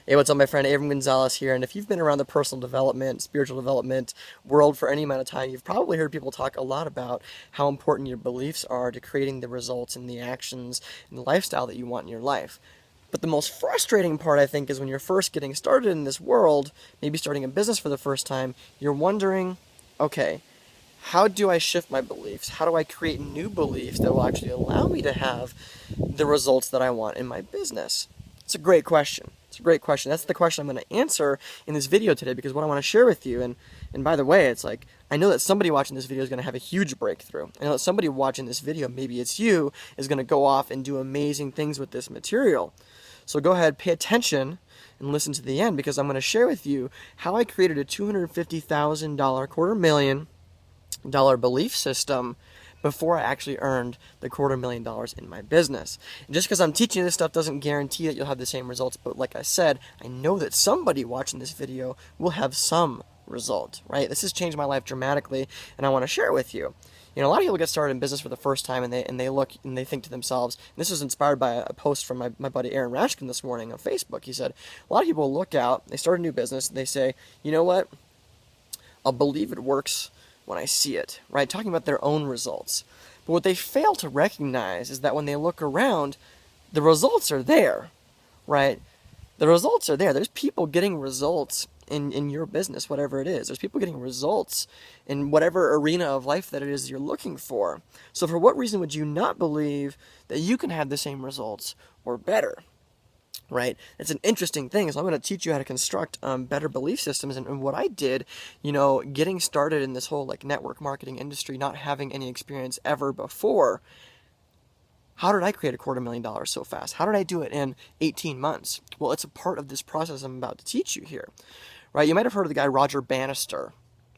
Hey, what's up, my friend? Abram Gonzalez here. And if you've been around the personal development, spiritual development world for any amount of time, you've probably heard people talk a lot about how important your beliefs are to creating the results and the actions and the lifestyle that you want in your life. But the most frustrating part, I think, is when you're first getting started in this world, maybe starting a business for the first time, you're wondering, okay, how do I shift my beliefs? How do I create new beliefs that will actually allow me to have the results that I want in my business? It's a great question. It's a great question. That's the question I'm going to answer in this video today, because what I want to share with you, and by the way, it's like, I know that somebody watching this video is going to have a huge breakthrough. I know that somebody watching this video, maybe it's you, is going to go off and do amazing things with this material. So go ahead, pay attention, and listen to the end, because I'm going to share with you how I created a $250,000, $250,000 belief system before I actually earned the $250,000 in my business. And just because I'm teaching you this stuff doesn't guarantee that you'll have the same results, but like I said, I know that somebody watching this video will have some result, right? This has changed my life dramatically, and I want to share it with you. You know, a lot of people get started in business for the first time, and they look and they think to themselves, and this was inspired by a post from my buddy Aaron Rashkin this morning on Facebook. He said, a lot of people look out, they start a new business, and they say, you know what, I'll believe it works when I see it, right? Talking about their own results. But what they fail to recognize is that when they look around, the results are there, right? The results are there. There's people getting results in your business, whatever it is. There's people getting results in whatever arena of life that it is you're looking for. So for what reason would you not believe that you can have the same results or better? Right? It's an interesting thing. So I'm going to teach you how to construct better belief systems. And what I did, you know, getting started in this whole like network marketing industry, not having any experience ever before, how did I create a $250,000 so fast? How did I do it in 18 months? Well, it's a part of this process I'm about to teach you here, right? You might have heard of the guy Roger Bannister.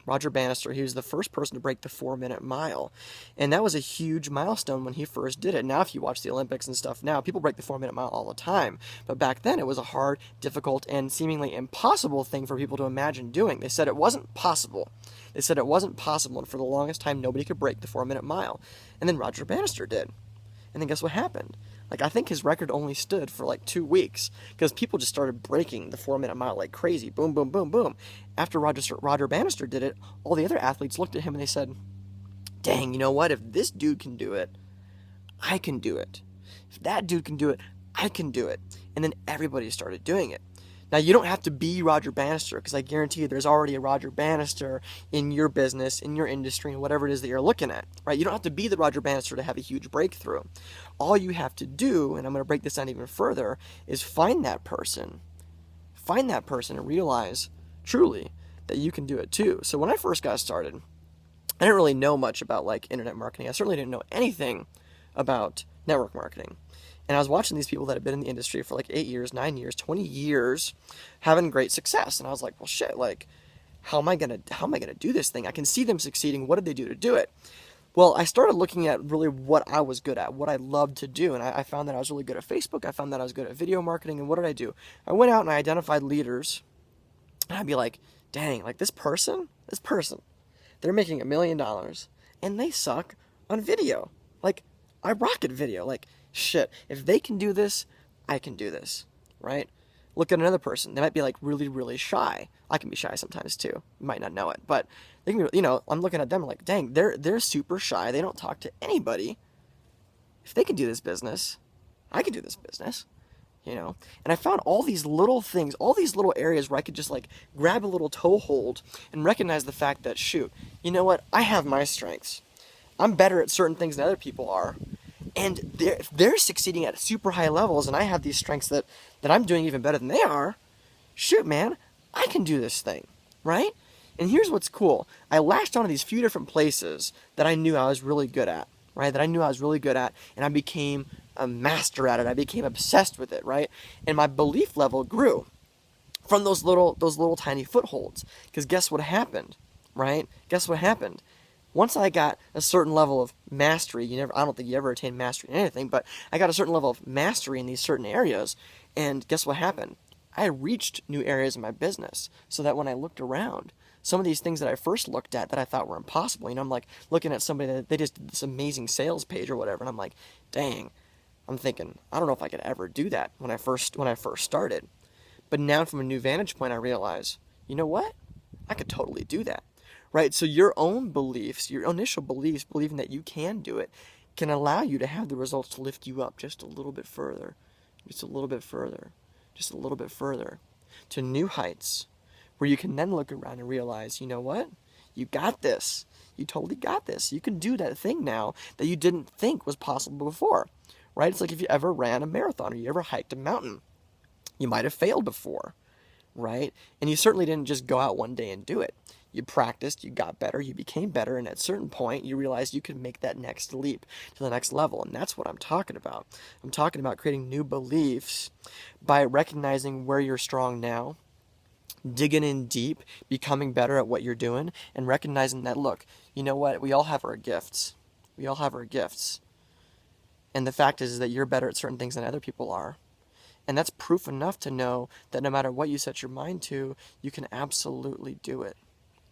Roger Bannister, he was the first person to break the 4-minute mile. And that was a huge milestone when he first did it. Now, if you watch the Olympics and stuff now, people break the 4-minute mile all the time. But back then, it was a hard, difficult, and seemingly impossible thing for people to imagine doing. They said it wasn't possible. They said it wasn't possible, and for the longest time, nobody could break the 4-minute mile. And then Roger Bannister did. And then guess what happened? Like, I think his record only stood for like 2 weeks because people just started breaking the 4-minute mile like crazy. Boom, boom, boom, boom. After Roger Bannister did it, all the other athletes looked at him and they said, dang, you know what? If this dude can do it, I can do it. If that dude can do it, I can do it. And then everybody started doing it. Now, you don't have to be Roger Bannister, because I guarantee you there's already a Roger Bannister in your business, in your industry, and whatever it is that you're looking at, right? You don't have to be the Roger Bannister to have a huge breakthrough. All you have to do, and I'm going to break this down even further, is find that person. Find that person and realize, truly, that you can do it too. So when I first got started, I didn't really know much about like internet marketing. I certainly didn't know anything about network marketing. And I was watching these people that had been in the industry for like 8 years, 9 years, 20 years, having great success. And I was like, well, shit, like, how am I gonna do this thing? I can see them succeeding. What did they do to do it? Well, I started looking at really what I was good at, what I loved to do. And I found that I was really good at Facebook. I found that I was good at video marketing. And what did I do? I went out and I identified leaders. And I'd be like, dang, like this person, they're making $1,000,000 and they suck on video. Like, I rock at video. Like, shit, if they can do this, I can do this, right? Look at another person. They might be like really, really shy. I can be shy sometimes too. You might not know it, but they can be, you know, I'm looking at them like, dang, they're super shy. They don't talk to anybody. If they can do this business, I can do this business, you know? And I found all these little things, all these little areas where I could just like grab a little toehold and recognize the fact that, shoot, you know what? I have my strengths. I'm better at certain things than other people are. And they're succeeding at super high levels, and I have these strengths that I'm doing even better than they are. Shoot, man, I can do this thing, right? And here's what's cool. I latched onto these few different places that I knew I was really good at, right? That I knew I was really good at, and I became a master at it. I became obsessed with it, right? And my belief level grew from those little tiny footholds. Because guess what happened, right? Guess what happened? Once I got a certain level of mastery, I don't think you ever attain mastery in anything, but I got a certain level of mastery in these certain areas, and guess what happened? I reached new areas in my business, so that when I looked around, some of these things that I first looked at that I thought were impossible, I'm like looking at somebody that they just did this amazing sales page or whatever, and I'm like, dang, I'm thinking, I don't know if I could ever do that when I first started. But now from a new vantage point, I realize, you know what? I could totally do that, right? So your own beliefs, your initial beliefs, believing that you can do it, can allow you to have the results to lift you up just a little bit further, just a little bit further, just a little bit further, to new heights, where you can then look around and realize, you know what? You got this. You totally got this. You can do that thing now that you didn't think was possible before, right? It's like if you ever ran a marathon or you ever hiked a mountain. You might have failed before, right? And you certainly didn't just go out one day and do it. You practiced, you got better, you became better, and at a certain point, you realized you could make that next leap to the next level. And that's what I'm talking about. I'm talking about creating new beliefs by recognizing where you're strong now, digging in deep, becoming better at what you're doing, and recognizing that, look, you know what? We all have our gifts. We all have our gifts. And the fact is that you're better at certain things than other people are. And that's proof enough to know that no matter what you set your mind to, you can absolutely do it,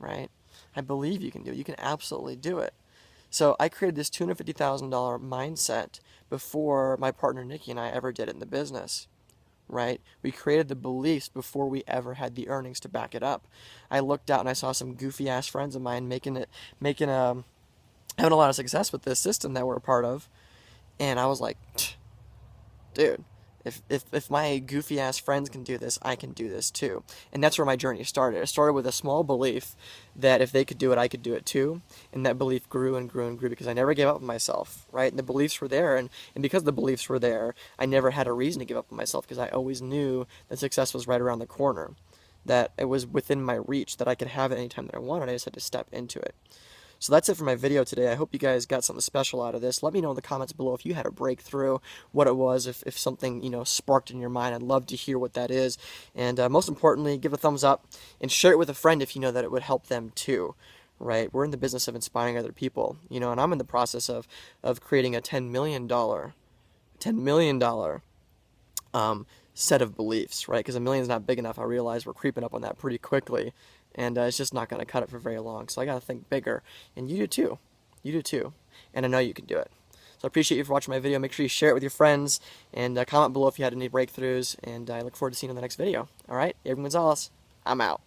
right? I believe you can do it. You can absolutely do it. So I created this $250,000 mindset before my partner Nikki and I ever did it in the business, right? We created the beliefs before we ever had the earnings to back it up. I looked out and I saw some goofy ass friends of mine having a lot of success with this system that we're a part of, and I was like, dude. If my goofy ass friends can do this, I can do this too. And that's where my journey started. It started with a small belief that if they could do it, I could do it too. And that belief grew and grew and grew because I never gave up on myself, right? And the beliefs were there. And because the beliefs were there, I never had a reason to give up on myself because I always knew that success was right around the corner, that it was within my reach, that I could have it anytime that I wanted. I just had to step into it. So that's it for my video today. I hope you guys got something special out of this. Let me know in the comments below if you had a breakthrough, what it was, if something, sparked in your mind. I'd love to hear what that is. And most importantly, give a thumbs up and share it with a friend if you know that it would help them too, right? We're in the business of inspiring other people, and I'm in the process of creating a $10 million set of beliefs, right? Because $1 million is not big enough. I realize we're creeping up on that pretty quickly. And it's just not going to cut it for very long. So I got to think bigger. And you do too. You do too. And I know you can do it. So I appreciate you for watching my video. Make sure you share it with your friends. And comment below if you had any breakthroughs. And I look forward to seeing you in the next video. All right? Adrian Gonzalez, I'm out.